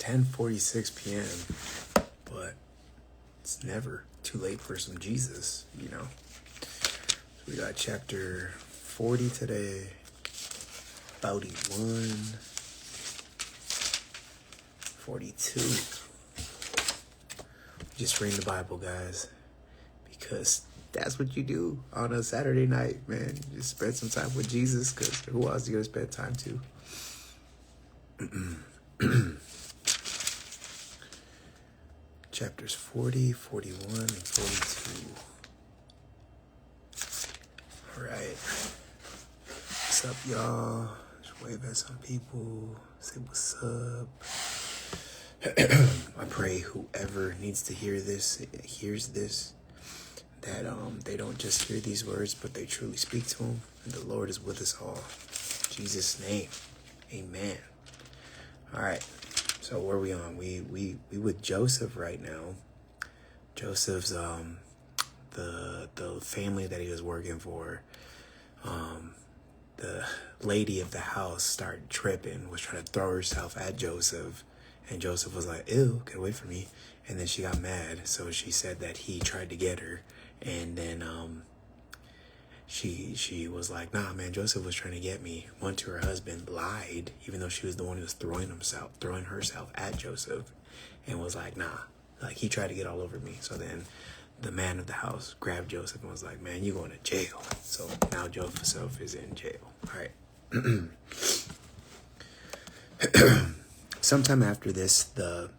10:46 p.m. But it's never too late for some Jesus, you know. So we got chapter 40 today, 41, 42. Just reading the Bible, guys, because that's what you do on a Saturday night, man. You just spend some time with Jesus, because who else are you going to spend time to? Chapters 40, 41, and 42. All right. What's up, y'all? Just wave at some people. Say what's up. I pray whoever needs to hear this hears this, that they don't just hear these words, but they truly speak to them. And the Lord is with us all. In Jesus' name, amen. All right. So where are we on? We with Joseph right now. Joseph's the family that he was working for. The lady of the house started tripping, was trying to throw herself at Joseph. And Joseph was like, ew, get away from me. And then she got mad. So she said that he tried to get her. And then she was like, nah, man, Joseph was trying to get me. Went to her husband, lied, even though she was the one who was throwing herself at Joseph. And was like, nah, like he tried to get all over me. So then the man of the house grabbed Joseph and was like, man, you going to jail. So now Joseph is in jail. All right. Sometime after this, the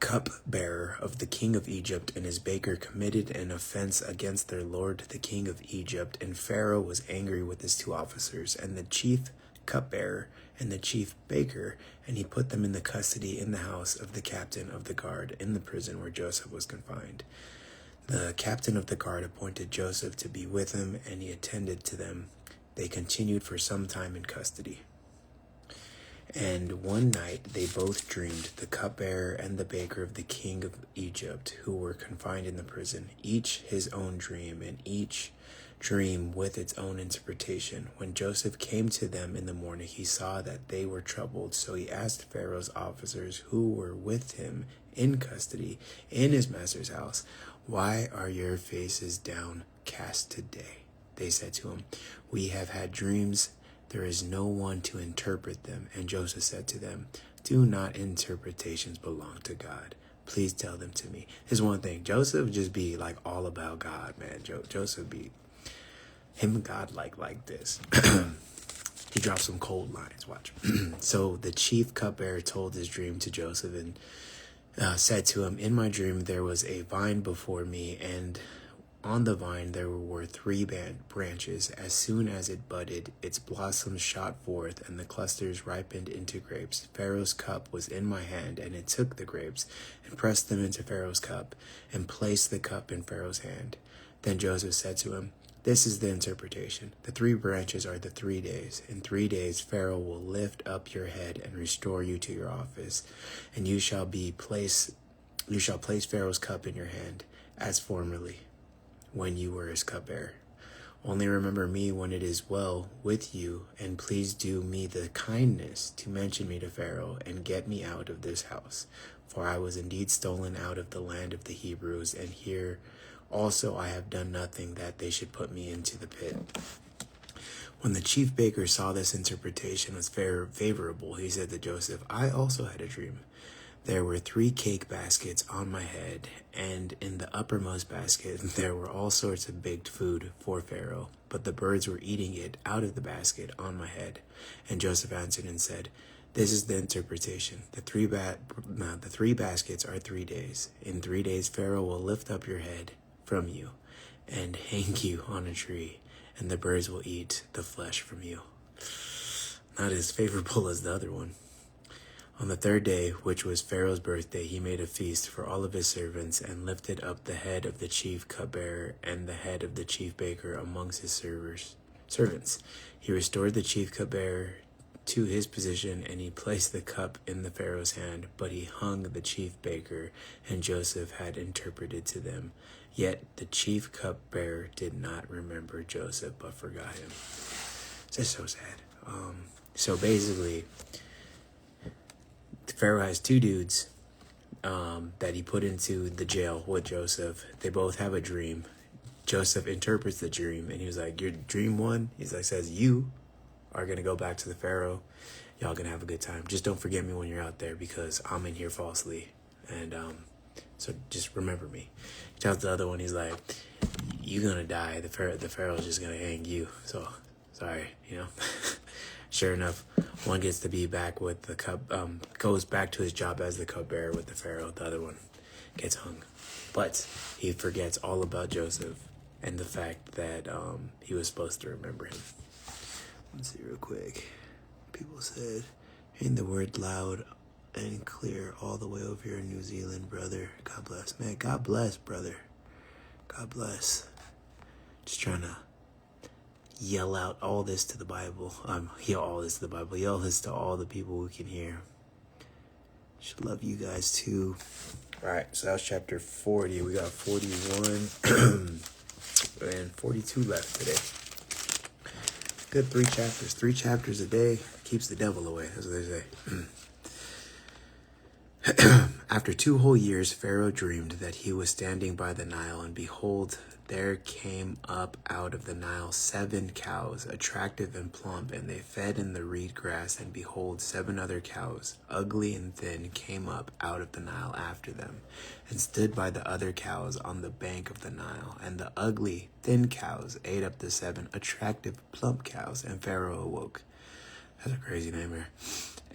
cupbearer of the king of Egypt and his baker committed an offense against their lord, the king of Egypt, and Pharaoh was angry with his two officers and the chief cupbearer and the chief baker, and he put them in the custody in the house of the captain of the guard in the prison where Joseph was confined. The captain of the guard appointed Joseph to be with him, and he attended to them. They continued for some time in custody. And one night they both dreamed, the cupbearer and the baker of the king of Egypt, who were confined in the prison, each his own dream, and each dream with its own interpretation. When Joseph came to them in the morning, he saw that they were troubled. So he asked Pharaoh's officers who were with him in custody in his master's house, why are your faces downcast today? They said to him, we have had dreams. There is no one to interpret them. And Joseph said to them, do not interpretations belong to God? Please tell them to me. Here's one thing. Joseph just be like all about God, man. Joseph be him and God like this. He dropped some cold lines. Watch. So the chief cupbearer told his dream to Joseph and said to him, in my dream there was a vine before me, and on the vine there were 3 branches. As soon as it budded, its blossoms shot forth, and the clusters ripened into grapes. Pharaoh's cup was in my hand, and it took the grapes, and pressed them into Pharaoh's cup, and placed the cup in Pharaoh's hand. Then Joseph said to him, this is the interpretation. The 3 branches are the 3 days. In 3 days Pharaoh will lift up your head and restore you to your office, and you shall place Pharaoh's cup in your hand, as formerly, when you were his cupbearer. Only remember me when it is well with you, and please do me the kindness to mention me to Pharaoh, and get me out of this house. For I was indeed stolen out of the land of the Hebrews, and here also I have done nothing that they should put me into the pit. When the chief baker saw this interpretation was favorable, he said to Joseph, I also had a dream. There were 3 cake baskets on my head, and in the uppermost basket there were all sorts of baked food for Pharaoh, but the birds were eating it out of the basket on my head. And Joseph answered and said, this is the interpretation. The 3 baskets are 3 days. In 3 days Pharaoh will lift up your head from you and hang you on a tree, and the birds will eat the flesh from you. Not as favorable as the other one. On the 3rd day, which was Pharaoh's birthday, he made a feast for all of his servants, and lifted up the head of the chief cupbearer and the head of the chief baker amongst his servants. He restored the chief cupbearer to his position, and he placed the cup in the Pharaoh's hand, but he hung the chief baker, and Joseph had interpreted to them. Yet the chief cupbearer did not remember Joseph, but forgot him. It's just so sad. So basically, Pharaoh has two dudes that he put into the jail with Joseph. They both have a dream. Joseph interprets the dream, and he was like, your dream one, he's like, says, you are going to go back to the Pharaoh. Y'all going to have a good time. Just don't forget me when you're out there, because I'm in here falsely. And so just remember me. He tells the other one, he's like, you're going to die. The Pharaoh's just going to hang you. So, sorry, Sure enough, one gets to be back with the cup, goes back to his job as the cupbearer with the Pharaoh. The other one gets hung. But he forgets all about Joseph and the fact that he was supposed to remember him. Let's see real quick. People said, hearing the word loud and clear all the way over here in New Zealand, brother. God bless. Man, God bless, brother. God bless. Just trying to yell out all this to the Bible. Yell all this to the Bible. Yell this to all the people who can hear. Should love you guys too. All right, so that was chapter 40. We got 41 and 42 left today. Good 3 chapters. 3 chapters a day keeps the devil away. That's what they say. After 2 whole years, Pharaoh dreamed that he was standing by the Nile, and behold, there came up out of the Nile 7 cows, attractive and plump, and they fed in the reed grass. And behold, 7 other cows, ugly and thin, came up out of the Nile after them, and stood by the other cows on the bank of the Nile. And the ugly, thin cows ate up the 7 attractive, plump cows, and Pharaoh awoke. That's a crazy nightmare.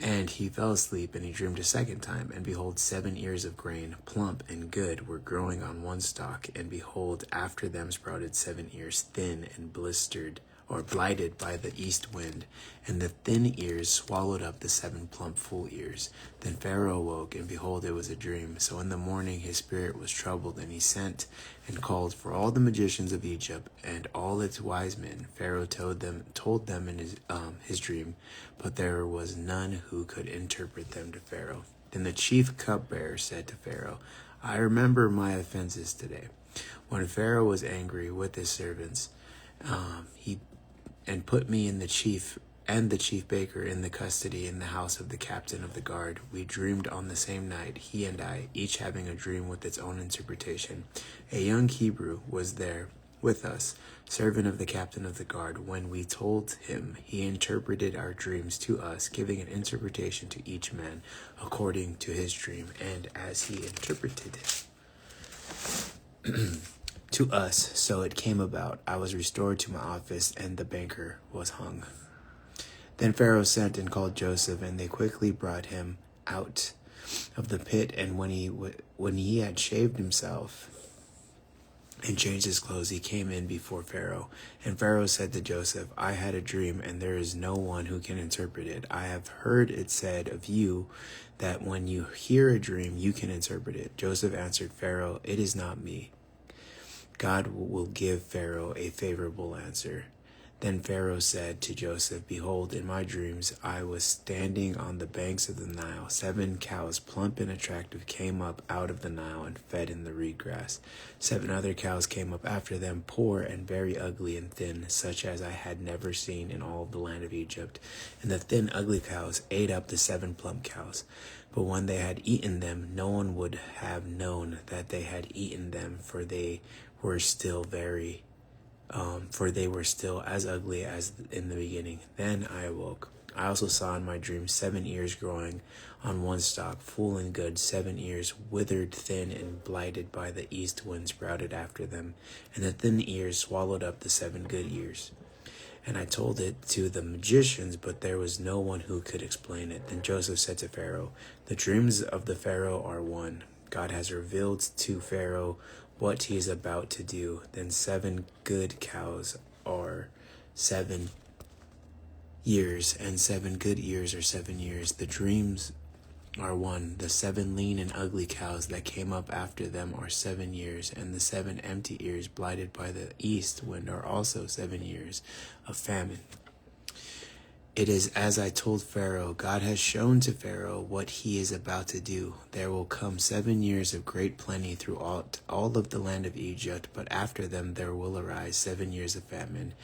And he fell asleep, and he dreamed a second time. And behold, 7 ears of grain, plump and good, were growing on one stalk. And behold, after them sprouted 7 ears, thin and blistered, or blighted by the east wind. And the thin ears swallowed up the 7 plump full ears. Then Pharaoh awoke, and behold, it was a dream. So in the morning his spirit was troubled, and he sent and called for all the magicians of Egypt and all its wise men. Pharaoh told them in his dream, but there was none who could interpret them to Pharaoh. Then the chief cupbearer said to Pharaoh, I remember my offenses today. When Pharaoh was angry with his servants, he put me and the chief baker in the custody in the house of the captain of the guard. We dreamed on the same night, he and I, each having a dream with its own interpretation. A young Hebrew was there with us, servant of the captain of the guard. When we told him, he interpreted our dreams to us, giving an interpretation to each man according to his dream. And as he interpreted to us, so it came about. I was restored to my office, and the banker was hung. Then Pharaoh sent and called Joseph, and they quickly brought him out of the pit. And when he had shaved himself and changed his clothes, he came in before Pharaoh. And Pharaoh said to Joseph, I had a dream, and there is no one who can interpret it. I have heard it said of you that when you hear a dream, you can interpret it. Joseph answered Pharaoh, it is not me. God will give Pharaoh a favorable answer. Then Pharaoh said to Joseph, behold, in my dreams I was standing on the banks of the Nile. 7 cows, plump and attractive, came up out of the Nile and fed in the reed grass. 7 other cows came up after them, poor and very ugly and thin, such as I had never seen in all the land of Egypt. And the thin, ugly cows ate up the 7 plump cows. But when they had eaten them, no one would have known that they had eaten them, for they were still as ugly as in the beginning. Then I awoke. I also saw in my dream 7 ears growing on one stalk, full and good. 7 ears, withered, thin, and blighted by the east wind, sprouted after them. And the thin ears swallowed up the 7 good ears. And I told it to the magicians, but there was no one who could explain it. Then Joseph said to Pharaoh, the dreams of the Pharaoh are one. God has revealed to Pharaoh what he is about to do. Then 7 good cows are 7 years, and 7 good ears are 7 years. The dreams are one. The 7 lean and ugly cows that came up after them are 7 years, and the 7 empty ears blighted by the east wind are also 7 years of famine. It is as I told Pharaoh. God has shown to Pharaoh what he is about to do. There will come 7 years of great plenty throughout all of the land of Egypt, but after them there will arise 7 years of famine,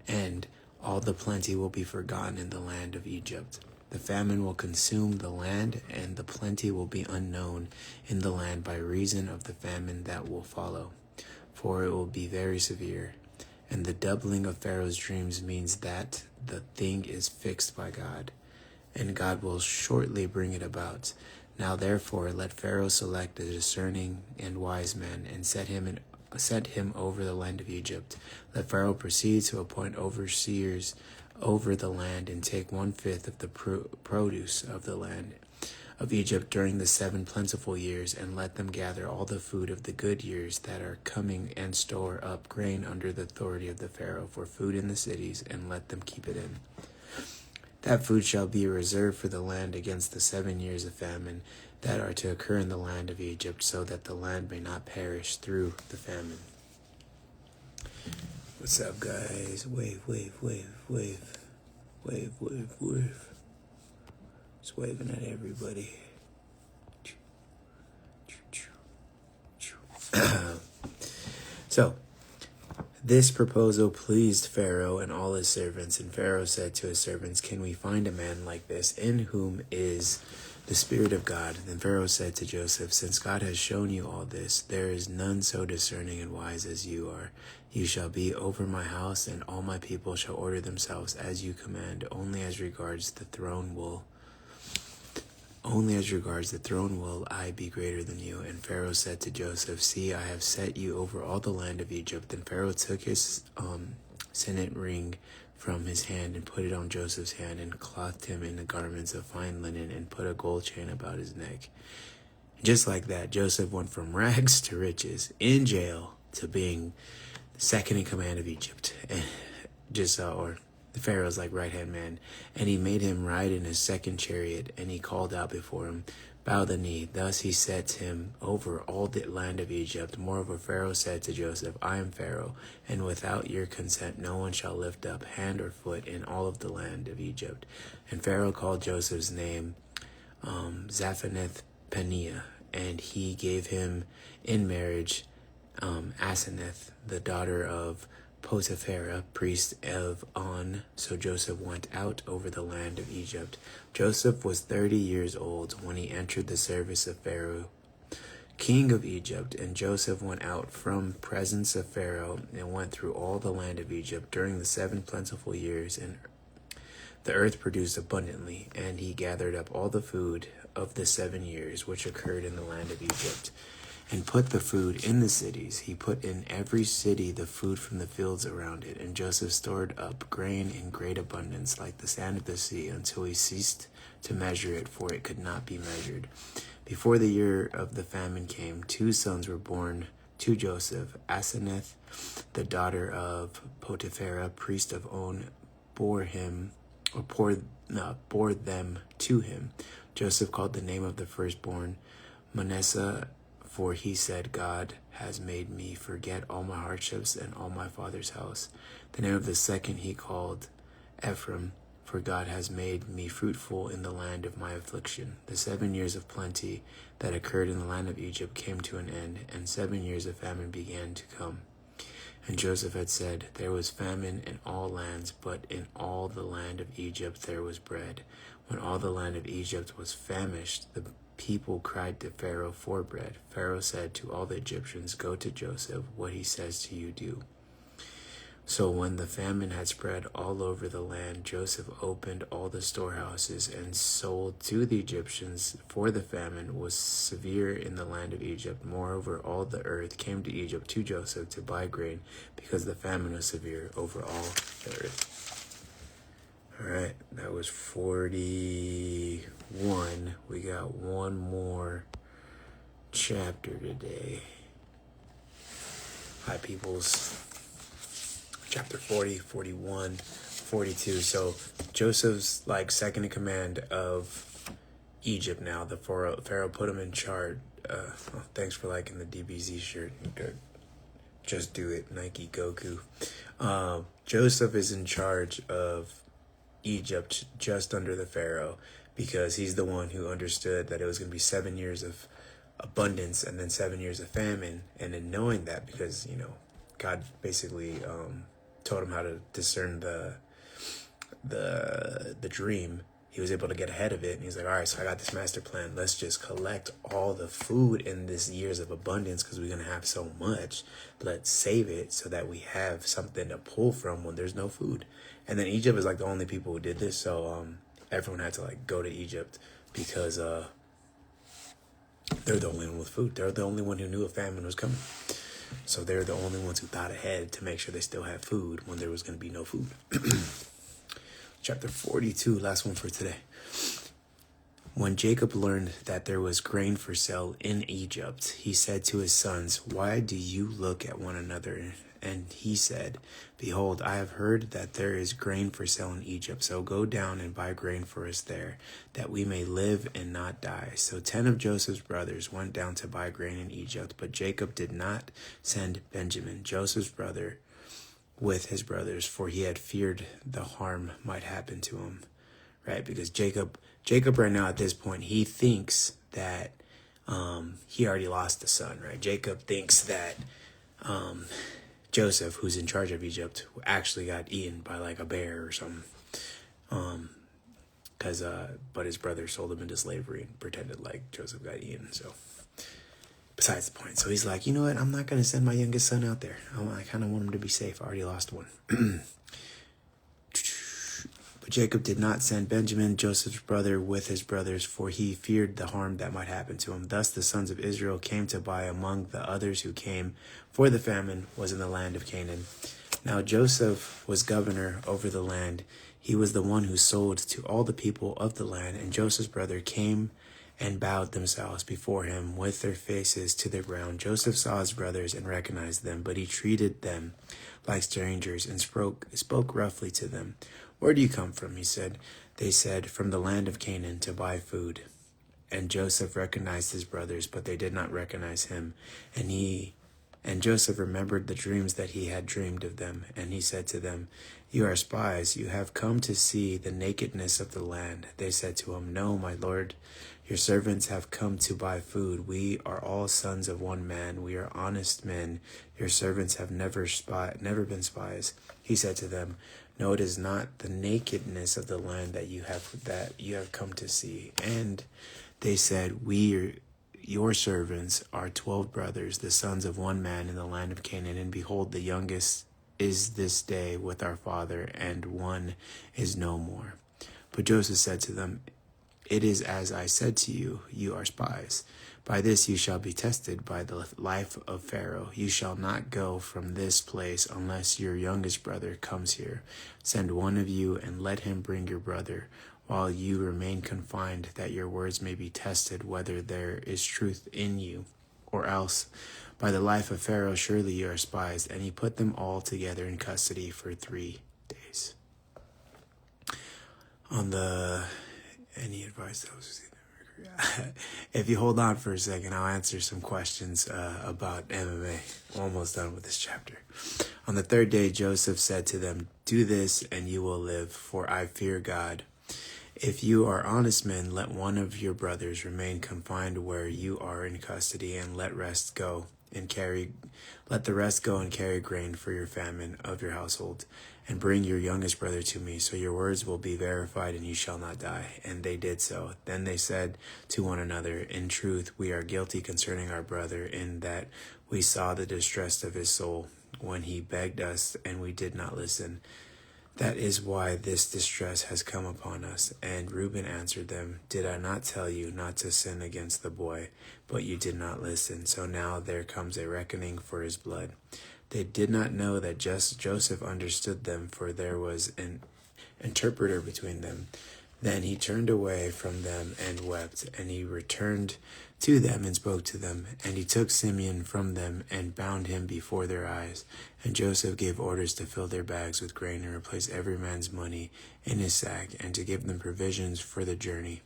and all the plenty will be forgotten in the land of Egypt. The famine will consume the land, and the plenty will be unknown in the land by reason of the famine that will follow, for it will be very severe. And the doubling of Pharaoh's dreams means that the thing is fixed by God, and God will shortly bring it about. Now therefore let Pharaoh select a discerning and wise man, and set him over the land of Egypt. Let Pharaoh proceed to appoint overseers over the land, and take 1/5 of the produce of the land of Egypt during the 7 plentiful years, and let them gather all the food of the good years that are coming, and store up grain under the authority of the Pharaoh for food in the cities, and let them keep it in. That food shall be reserved for the land against the 7 years of famine that are to occur in the land of Egypt, so that the land may not perish through the famine. What's up, guys? Wave, wave, wave, wave. Wave, wave, wave. Just waving at everybody. So, this proposal pleased Pharaoh and all his servants, and Pharaoh said to his servants, "Can we find a man like this, in whom is the Spirit of God?" Then Pharaoh said to Joseph, "Since God has shown you all this, there is none so discerning and wise as you are. You shall be over my house, and all my people shall order themselves as you command. Only as regards the throne will I be greater than you." And Pharaoh said to Joseph, "See, I have set you over all the land of Egypt." Then Pharaoh took his signet ring from his hand, and put it on Joseph's hand, and clothed him in the garments of fine linen, and put a gold chain about his neck. Just like that, Joseph went from rags to riches, in jail, to being second in command of Egypt, and or the Pharaoh's right-hand man. And he made him ride in his second chariot, and he called out before him, "Bow the knee." Thus he set him over all the land of Egypt. Moreover, Pharaoh said to Joseph, "I am Pharaoh, and without your consent no one shall lift up hand or foot in all of the land of Egypt." And Pharaoh called Joseph's name Zaphenath-Paneah, and he gave him in marriage Asenath, the daughter of Potiphera, priest of On. So Joseph went out over the land of Egypt. Joseph was 30 years old when he entered the service of Pharaoh, king of Egypt. And Joseph went out from presence of Pharaoh, and went through all the land of Egypt during the 7 plentiful years. And the earth produced abundantly, and he gathered up all the food of the 7 years which occurred in the land of Egypt, and put the food in the cities. He put in every city the food from the fields around it. And Joseph stored up grain in great abundance, like the sand of the sea, until he ceased to measure it, for it could not be measured. Before the year of the famine came, 2 sons were born to Joseph. Asenath, the daughter of Potiphera, priest of On, bore them to him. Joseph called the name of the firstborn Manasseh, for he said, "God has made me forget all my hardships and all my father's house." The name of the second he called Ephraim, for God has made me fruitful in the land of my affliction. The 7 years of plenty that occurred in the land of Egypt came to an end, and 7 years of famine began to come. And Joseph had said, "There was famine in all lands, but in all the land of Egypt there was bread." When all the land of Egypt was famished, the people cried to Pharaoh for bread. Pharaoh said to all the Egyptians, "Go to Joseph. What he says to you, do." So when the famine had spread all over the land, Joseph opened all the storehouses and sold to the Egyptians, for the famine was severe in the land of Egypt. Moreover, all the earth came to Egypt to Joseph to buy grain, because the famine was severe over all the earth. All right, that was 41. We got one more chapter today. Hi, peoples. Chapter 40, 41, 42. So Joseph's second in command of Egypt now. The Pharaoh put him in charge. Thanks for liking the DBZ shirt. Just do it, Nike Goku. Joseph is in charge of Egypt, just under the Pharaoh, because he's the one who understood that it was going to be 7 years of abundance and then 7 years of famine. And in knowing that, because God basically told him how to discern the dream, he was able to get ahead of it. And he's like, all right, so I got this master plan. Let's just collect all the food in this years of abundance because we're going to have so much. Let's save it so that we have something to pull from when there's no food. And then Egypt is like the only people who did this. So everyone had to like go to Egypt because they're the only one with food. They're the only one who knew a famine was coming. So they're the only ones who thought ahead to make sure they still had food when there was going to be no food. Chapter 42, last one for today. When Jacob learned that there was grain for sale in Egypt, he said to his sons, why do you look at one another? And he said, behold, I have heard that there is grain for sale in Egypt. So go down and buy grain for us there, that we may live and not die. So 10 of Joseph's brothers went down to buy grain in Egypt, but Jacob did not send Benjamin, Joseph's brother, with his brothers, for he had feared the harm might happen to him. Right? Because Jacob right now at this point, he thinks that he already lost a son, right? Jacob thinks that Joseph, who's in charge of Egypt, actually got eaten by like a bear or something. But his brother sold him into slavery and pretended like Joseph got eaten. So besides the point. So he's like, you know what? I'm not going to send my youngest son out there. I kind of want him to be safe. I already lost one. But Jacob did not send Benjamin, Joseph's brother, with his brothers, for he feared the harm that might happen to him. Thus the sons of Israel came to buy among the others who came, for the famine was in the land of Canaan. Now Joseph was governor over the land. He was the one who sold to all the people of the land, and Joseph's brother came and bowed themselves before him with their faces to the ground. Joseph saw his brothers and recognized them, but he treated them like strangers and spoke roughly to them. Where do you come from? He said. They said, from the land of Canaan to buy food. And Joseph recognized his brothers, but they did not recognize him. And Joseph remembered the dreams that he had dreamed of them. And he said to them, you are spies. You have come to see the nakedness of the land. They said to him, no, my lord. Your servants have come to buy food. We are all sons of one man. We are honest men. Your servants have never been spies. He said to them, no, it is not the nakedness of the land that you have come to see. And they said, your servants are 12 brothers, the sons of one man in the land of Canaan. And behold, the youngest is this day with our father, and one is no more. But Joseph said to them, it is as I said to you, you are spies. By this you shall be tested by the life of Pharaoh. You shall not go from this place unless your youngest brother comes here. Send one of you and let him bring your brother, while you remain confined, that your words may be tested whether there is truth in you. Or else, by the life of Pharaoh, surely you are spies. And he put them all together in custody for 3 days. Any advice that was if you hold on for a second, I'll answer some questions about MMA. I'm almost done with this chapter. On the 3rd day, Joseph said to them, do this and you will live, for I fear God. If you are honest men, let one of your brothers remain confined where you are in custody, and let the rest go and carry grain for your famine of your household, and bring your youngest brother to me, so your words will be verified and you shall not die. And they did so. Then they said to one another, in truth, we are guilty concerning our brother, in that we saw the distress of his soul when he begged us, and we did not listen. That is why this distress has come upon us. And Reuben answered them, did I not tell you not to sin against the boy? But you did not listen. So now there comes a reckoning for his blood. They did not know that Joseph understood them, for there was an interpreter between them. Then he turned away from them and wept, and he returned to them and spoke to them. And he took Simeon from them and bound him before their eyes. And Joseph gave orders to fill their bags with grain and replace every man's money in his sack, and to give them provisions for the journey.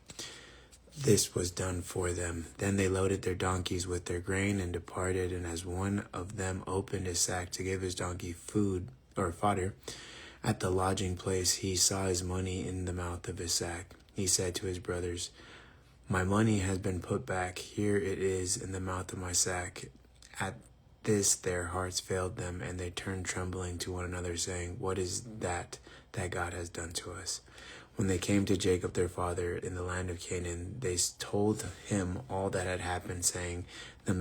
This was done for them. Then they loaded their donkeys with their grain and departed. And as one of them opened his sack to give his donkey food or fodder, at the lodging place he saw his money in the mouth of his sack. He said to his brothers, my money has been put back. Here it is in the mouth of my sack. At this their hearts failed them, and they turned trembling to one another, saying, what is that God has done to us? When they came to Jacob their father in the land of Canaan, they told him all that had happened, saying, the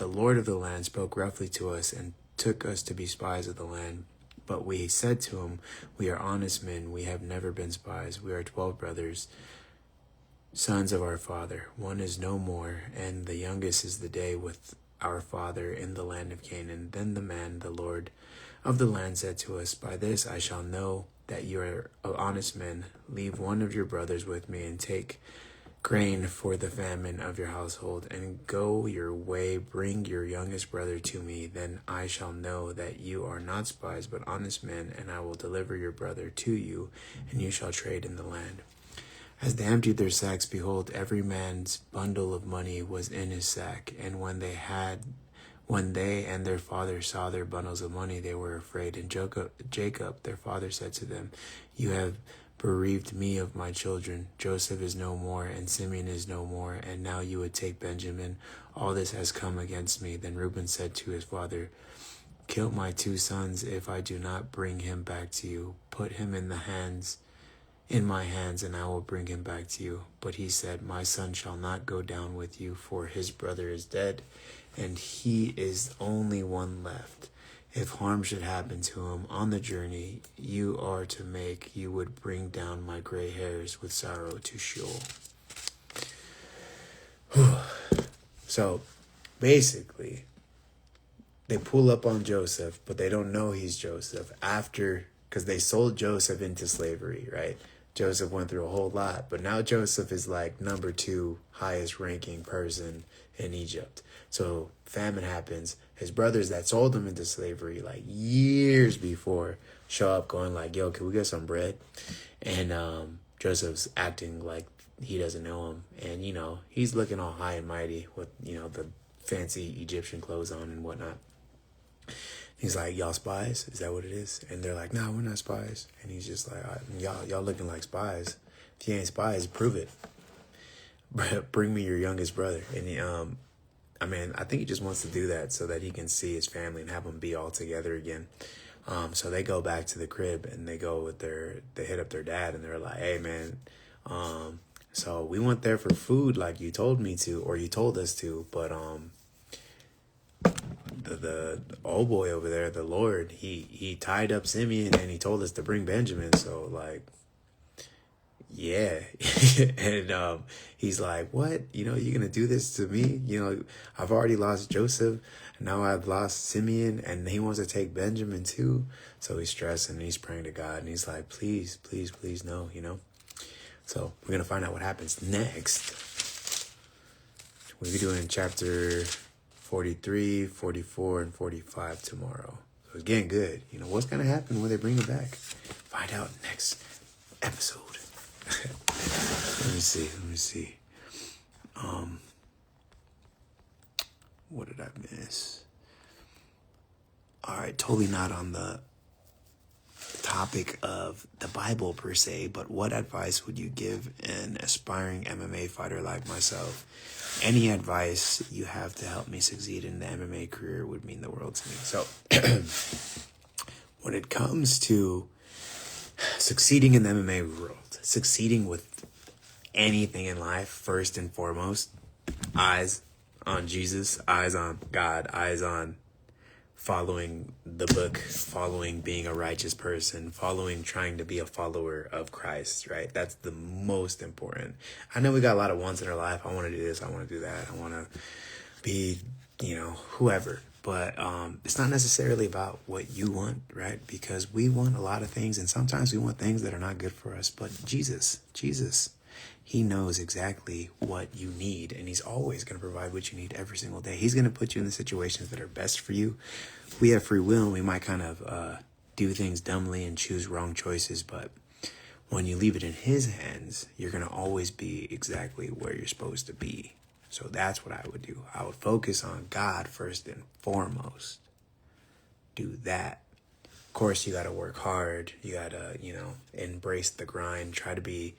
Lord of the land spoke roughly to us and took us to be spies of the land. But we said to him, we are honest men, we have never been spies. We are 12 brothers, sons of our father. One is no more, and the youngest is the day with our father in the land of Canaan. Then the man, the Lord of the land, said to us, by this I shall know that you are honest men. Leave one of your brothers with me, and take grain for the famine of your household, and go your way. Bring your youngest brother to me. Then I shall know that you are not spies, but honest men, and I will deliver your brother to you, and you shall trade in the land. As they emptied their sacks, behold, every man's bundle of money was in his sack. And when they and their father saw their bundles of money, they were afraid. And Jacob, their father, said to them, you have bereaved me of my children. Joseph is no more, and Simeon is no more, and now you would take Benjamin. All this has come against me. Then Reuben said to his father, kill my 2 sons if I do not bring him back to you. Put him in my hands, and I will bring him back to you. But he said, my son shall not go down with you, for his brother is dead, and he is only one left. If harm should happen to him on the journey you are to make, you would bring down my gray hairs with sorrow to Sheol. So basically, they pull up on Joseph, but they don't know he's Joseph because they sold Joseph into slavery, right? Joseph went through a whole lot, but now Joseph is like number 2 highest ranking person in Egypt. So famine happens. His brothers that sold him into slavery like years before show up going like, yo, can we get some bread? And Joseph's acting like he doesn't know him. And, he's looking all high and mighty with, the fancy Egyptian clothes on and whatnot. He's like, y'all spies? Is that what it is? And they're like, no, we're not spies. And he's just like, y'all looking like spies. If you ain't spies, prove it. Bring me your youngest brother. And I think he just wants to do that so that he can see his family and have them be all together again. So they go back to the crib and they hit up their dad and they're like, hey man, so we went there for food like you told me to, or you told us to, but the old boy over there, the Lord, he tied up Simeon and he told us to bring Benjamin. So like, yeah. And he's like, what? You're going to do this to me? I've already lost Joseph. Now I've lost Simeon, and he wants to take Benjamin too. So he's stressing and he's praying to God, and he's like, please, please, please, no, So we're going to find out what happens next. We'll be doing chapter 43, 44, and 45 tomorrow. So it's getting good. What's going to happen when they bring it back? Find out next episode. Let me see. What did I miss? All right, totally not on the topic of the Bible per se, but what advice would you give an aspiring MMA fighter like myself? Any advice you have to help me succeed in the MMA career would mean the world to me. So when it comes to succeeding in the MMA world, succeeding with anything in life, first and foremost, eyes on Jesus, eyes on God, eyes on following the book, following being a righteous person, following trying to be a follower of Christ, right? That's the most important. I know we got a lot of wants in our life. I want to do this. I want to do that. I want to be, whoever. But it's not necessarily about what you want, right? Because we want a lot of things, and sometimes we want things that are not good for us. But Jesus, he knows exactly what you need, and he's always going to provide what you need every single day. He's going to put you in the situations that are best for you. We have free will, and we might kind of do things dumbly and choose wrong choices, but when you leave it in his hands, you're going to always be exactly where you're supposed to be. So that's what I would do. I would focus on God first and foremost. Do that. Of course, you got to work hard. You got to, embrace the grind. Try to be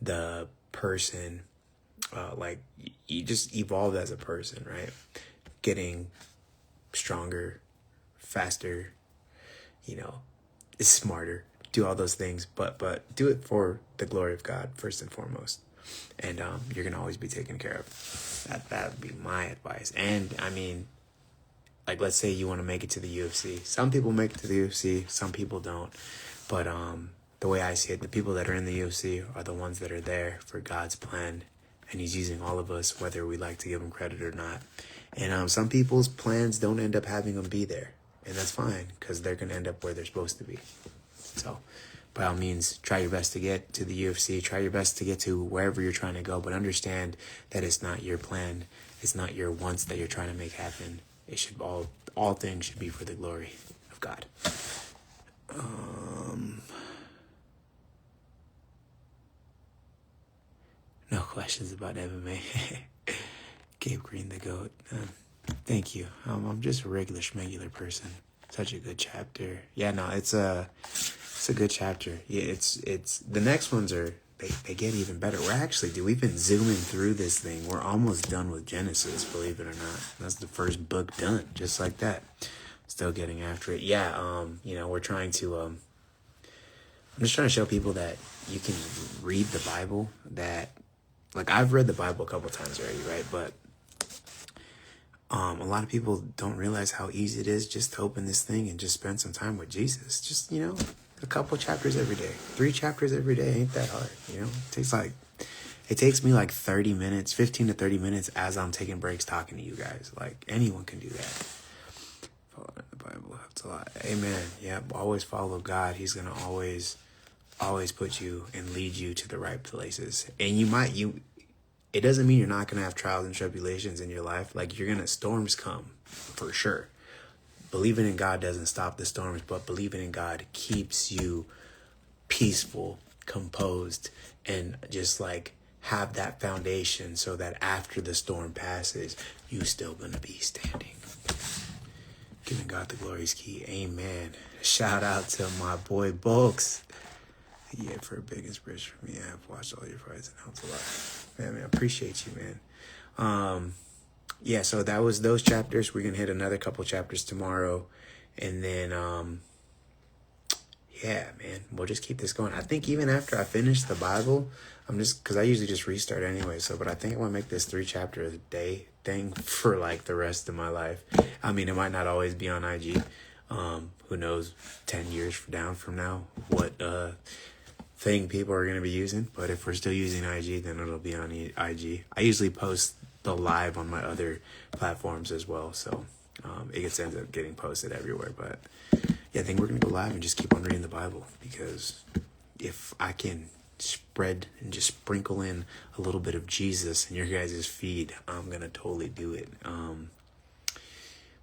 the person, you just evolve as a person, right? Getting stronger, faster, smarter, do all those things, but do it for the glory of God first and foremost. And you're gonna always be taken care of. That would be my advice. And I mean, like, let's say you want to make it to the UFC. Some people make it to the UFC, some people don't. But the way I see it, the people that are in the UFC are the ones that are there for God's plan, and he's using all of us, whether we like to give him credit or not. And some people's plans don't end up having them be there, and that's fine, because they're going to end up where they're supposed to be. So by all means, try your best to get to the UFC, try your best to get to wherever you're trying to go, but understand that it's not your plan, it's not your wants that you're trying to make happen. It should all things should be for the glory of God. No questions about MMA. Gabe Green the GOAT. Thank you. I'm just a regular schmegular person. Such a good chapter. Yeah, no, it's a good chapter. Yeah, it's the next ones are they get even better. We've been zooming through this thing. We're almost done with Genesis, believe it or not. That's the first book done, just like that. Still getting after it. Yeah, we're trying to I'm just trying to show people that you can read the Bible, that like I've read the Bible a couple times already, right? But a lot of people don't realize how easy it is just to open this thing and just spend some time with Jesus. Just, a couple chapters every day, 3 chapters every day ain't that hard. It takes me like 30 minutes, 15 to 30 minutes as I'm taking breaks talking to you guys. Like anyone can do that. Following the Bible helps a lot. Amen. Yeah, always follow God. He's gonna always put you and lead you to the right places. And it doesn't mean you're not gonna have trials and tribulations in your life. Like storms come for sure. Believing in God doesn't stop the storms, but believing in God keeps you peaceful, composed, and just like have that foundation so that after the storm passes, you still gonna be standing. Giving God the glory is key. Amen. Shout out to my boy Bulks. Yeah, for a big inspiration for me. I've watched all your fights and helped a lot. Man, I appreciate you, man. Yeah, so that was those chapters. We're gonna hit another couple chapters tomorrow, and then yeah, man, we'll just keep this going. I think even after I finish the Bible, because I usually just restart anyway. But I think I want to make this 3 chapters a day thing for like the rest of my life. I mean, it might not always be on IG. Who knows? 10 years down from now, what thing people are gonna be using. But if we're still using IG, then it'll be on IG. I usually post the live on my other platforms as well, so it ends up getting posted everywhere. But yeah, I think we're gonna go live and just keep on reading the Bible, because if I can spread and just sprinkle in a little bit of Jesus in your guys' feed, I'm gonna totally do it.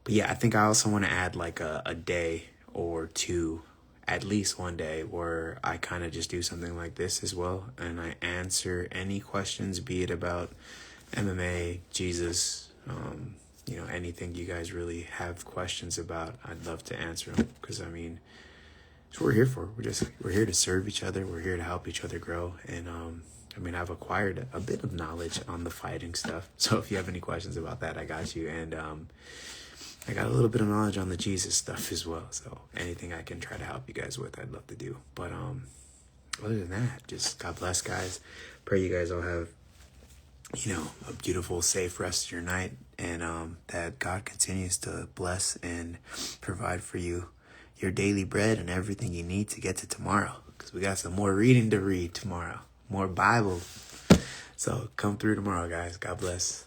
But yeah, I think I also want to add like a day or two, at least one day, where I kind of just do something like this as well, and I answer any questions, be it about MMA, Jesus, anything you guys really have questions about. I'd love to answer them, because I mean, that's what we're here for. We're here to serve each other. We're here to help each other grow. And I've acquired a bit of knowledge on the fighting stuff, so if you have any questions about that, I got you. And I got a little bit of knowledge on the Jesus stuff as well, so anything I can try to help you guys with, I'd love to do. But other than that, just God bless, guys. Pray you guys all have a beautiful, safe rest of your night, and that God continues to bless and provide for you your daily bread and everything you need to get to tomorrow, because we got some more reading to read tomorrow, more Bible. So come through tomorrow, guys. God bless.